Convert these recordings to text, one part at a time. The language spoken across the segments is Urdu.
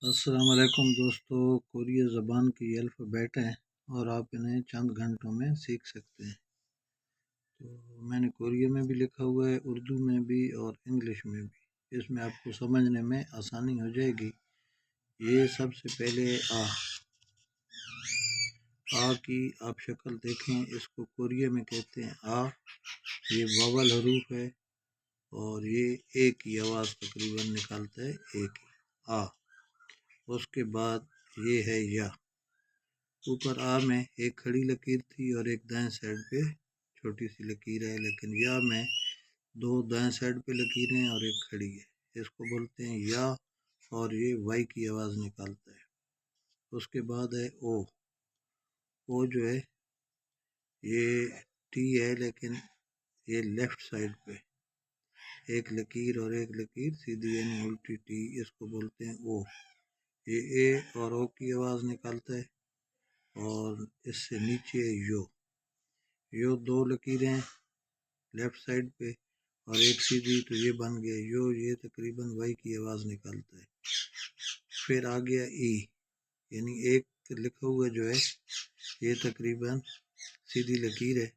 السلام علیکم دوستو، کوریہ زبان کی یہ الفابیٹ ہیں اور آپ انہیں چند گھنٹوں میں سیکھ سکتے ہیں۔ تو میں نے کوریہ میں بھی لکھا ہوا ہے، اردو میں بھی اور انگلش میں بھی۔ اس میں آپ کو سمجھنے میں آسانی ہو جائے گی۔ یہ سب سے پہلے آ کی آپ شکل دیکھیں، اس کو کوریہ میں کہتے ہیں آ۔ یہ واول حروف ہے اور یہ ایک ہی آواز تقریباً نکالتا ہے، ایک ہی آ۔ اس کے بعد یہ ہے یا۔ اوپر آ میں ایک کھڑی لکیر تھی اور ایک دائیں سائڈ پہ چھوٹی سی لکیر ہے، لیکن یا میں دو دائیں سائڈ پہ لکیریں اور ایک کھڑی ہے۔ اس کو بولتے ہیں یا اور یہ وائی کی آواز نکالتا ہے۔ اس کے بعد ہے او۔ او جو ہے یہ ٹی ہے، لیکن یہ لیفٹ سائڈ پہ ایک لکیر اور ایک لکیر سیدھی یعنی الٹی ٹی، اس کو بولتے ہیں او۔ یہ اے اور او کی آواز نکالتا ہے اور اس سے نیچے یو۔ یو دو لکیریں لیفٹ سائڈ پہ اور ایک سیدھی، تو یہ بن گیا یو۔ یہ تقریباً وائی کی آواز نکالتا ہے۔ پھر آ گیا ای، یعنی ایک لکھا ہوا جو ہے یہ تقریباً سیدھی لکیر ہے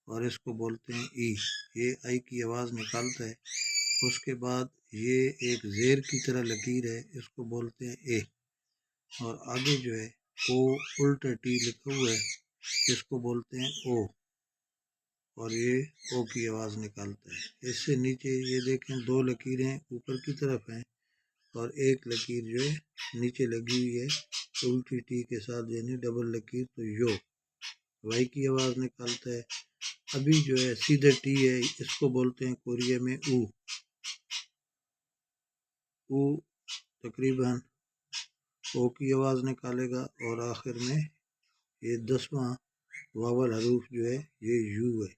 اور اس کو بولتے ہیں ای۔ یہ آئی کی آواز نکالتا ہے۔ اس کے بعد یہ ایک زیر کی طرح لکیر ہے، اس کو بولتے ہیں اے۔ اور آگے جو ہے او الٹا ٹی لکھا ہوا ہے، اس کو بولتے ہیں او اور یہ او کی آواز نکالتا ہے۔ اس سے نیچے یہ دیکھیں دو لکیریں اوپر کی طرف ہیں اور ایک لکیر جو ہے نیچے لگی ہوئی ہے الٹی ٹی کے ساتھ، یعنی ڈبل لکیر، تو یو وائی کی آواز نکالتا ہے۔ ابھی جو ہے سیدھے ٹی ہے، اس کو بولتے ہیں کوریہ میں او۔ او تقریباً او کی آواز نکالے گا اور آخر میں یہ 10واں واول حروف جو ہے یہ یو ہے۔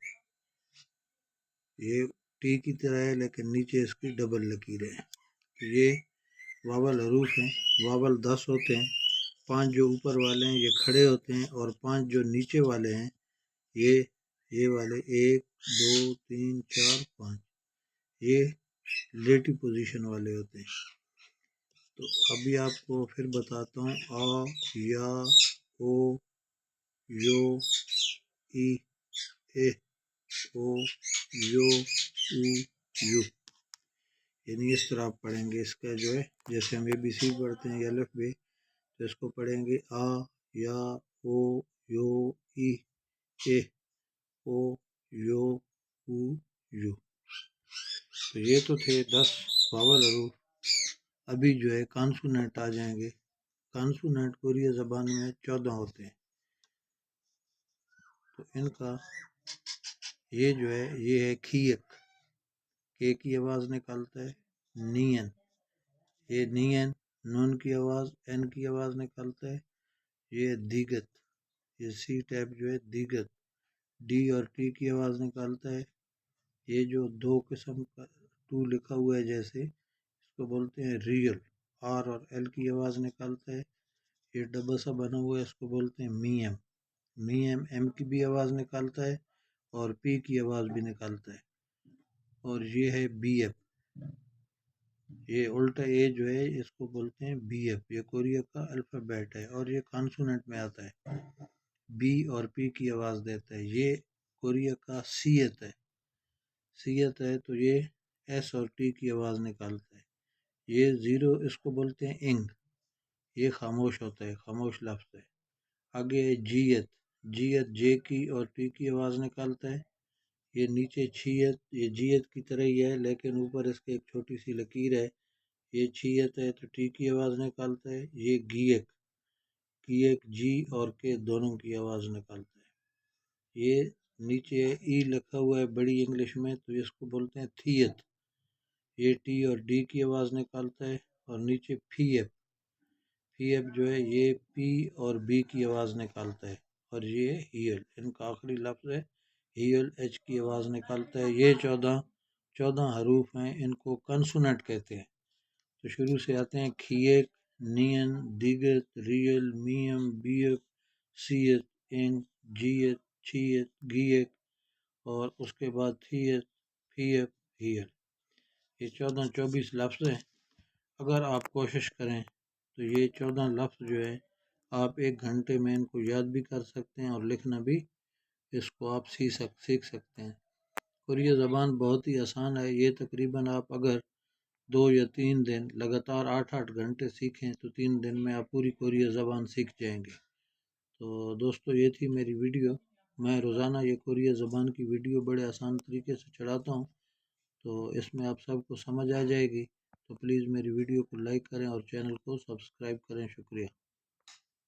یہ ٹی کی طرح ہے لیکن نیچے اس کی ڈبل لکیر ہے۔ یہ واول حروف ہیں۔ واول 10 ہوتے ہیں، 5 جو اوپر والے ہیں یہ کھڑے ہوتے ہیں اور 5 جو نیچے والے ہیں یہ والے 1 2 3 4 5 یہ لیٹی پوزیشن والے ہوتے ہیں۔ تو ابھی آپ کو پھر بتاتا ہوں آ، یا، او، یو، ای، اے، او، یو، او، یو، یعنی اس طرح آپ پڑھیں گے۔ اس کا جو ہے جیسے ہم اے بی سی پڑھتے ہیں یا الف بے، تو اس کو پڑھیں گے آ، یا، او، یو، ای، اے، او، یو، او، یو۔ تو یہ تو تھے 10 واول حروف۔ ابھی جو ہے کانسوننٹ آ جائیں گے۔ کانسوننٹ کوریہ زبان میں 14 ہوتے ہیں، تو ان کا یہ جو ہے یہ ہے کھیک، کے کی آواز نکالتا ہے۔ نین، یہ نین نون کی آواز، این کی آواز نکالتا ہے۔ یہ دیگت، یہ سی ٹیپ جو ہے دیگت، ڈی اور ٹی کی آواز نکالتا ہے۔ یہ جو دو قسم کا ٹو لکھا ہوا ہے جیسے، اس کو بولتے ہیں ریل، آر اور ایل کی آواز نکالتا ہے۔ یہ ڈبا سا بنا ہوا ہے، اس کو بولتے ہیں میم۔ میم ایم کی بھی آواز نکالتا ہے اور پی کی آواز بھی نکالتا ہے۔ اور یہ ہے بی ایف، یہ الٹا اے جو ہے اس کو بولتے ہیں بی ایف۔ یہ کوریہ کا الفابیٹ ہے اور یہ کانسوننٹ میں آتا ہے، بی اور پی کی آواز دیتا ہے۔ یہ کوریہ کا سیت ہے، سیت ہے تو یہ ایس اور ٹی کی آواز نکالتا ہے۔ یہ زیرو اس کو بولتے ہیں انگ، یہ خاموش ہوتا ہے، خاموش لفظ ہے۔ آگے ہے جیت، جیت جے کی اور ٹی کی آواز نکالتا ہے۔ یہ نیچے چھیت، یہ جیت کی طرح ہی ہے لیکن اوپر اس کے ایک چھوٹی سی لکیر ہے۔ یہ چھیت ہے تو ٹی کی آواز نکالتا ہے۔ یہ گیک، گیک جی اور کے دونوں کی آواز نکالتا ہے۔ یہ نیچے ای لکھا ہوا ہے بڑی انگلش میں، تو اس کو بولتے ہیں تھیت، یہ ٹی اور ڈی کی آواز نکالتا ہے۔ اور نیچے پھی ایف، پھی ایف جو ہے یہ پی اور بی کی آواز نکالتا ہے۔ اور یہ ہیل، ان کا آخری لفظ ہے ہیل، ایچ کی آواز نکالتا ہے۔ یہ 14 حروف ہیں، ان کو کنسوننٹ کہتے ہیں۔ تو شروع سے آتے ہیں کھیک، نین، دیگت، ریل، میم، بی ایف، سیت، انگ، جیت، چھیت، گیک اور اس کے بعد تھیت، پھی ایف، ہیل۔ یہ 24 لفظ ہیں۔ اگر آپ کوشش کریں تو یہ 14 لفظ جو ہے آپ 1 گھنٹے میں ان کو یاد بھی کر سکتے ہیں اور لکھنا بھی اس کو آپ سیکھ سکتے ہیں۔ اور یہ زبان بہت ہی آسان ہے، یہ تقریباً آپ اگر 2 یا 3 دن لگاتار 8 گھنٹے سیکھیں تو 3 دن میں آپ پوری کوریا زبان سیکھ جائیں گے۔ تو دوستو یہ تھی میری ویڈیو، میں روزانہ یہ کوریا زبان کی ویڈیو بڑے آسان طریقے سے چڑھاتا ہوں، تو اس میں آپ سب کو سمجھ آ جائے گی۔ تو پلیز میری ویڈیو کو لائک کریں اور چینل کو سبسکرائب کریں، شکریہ۔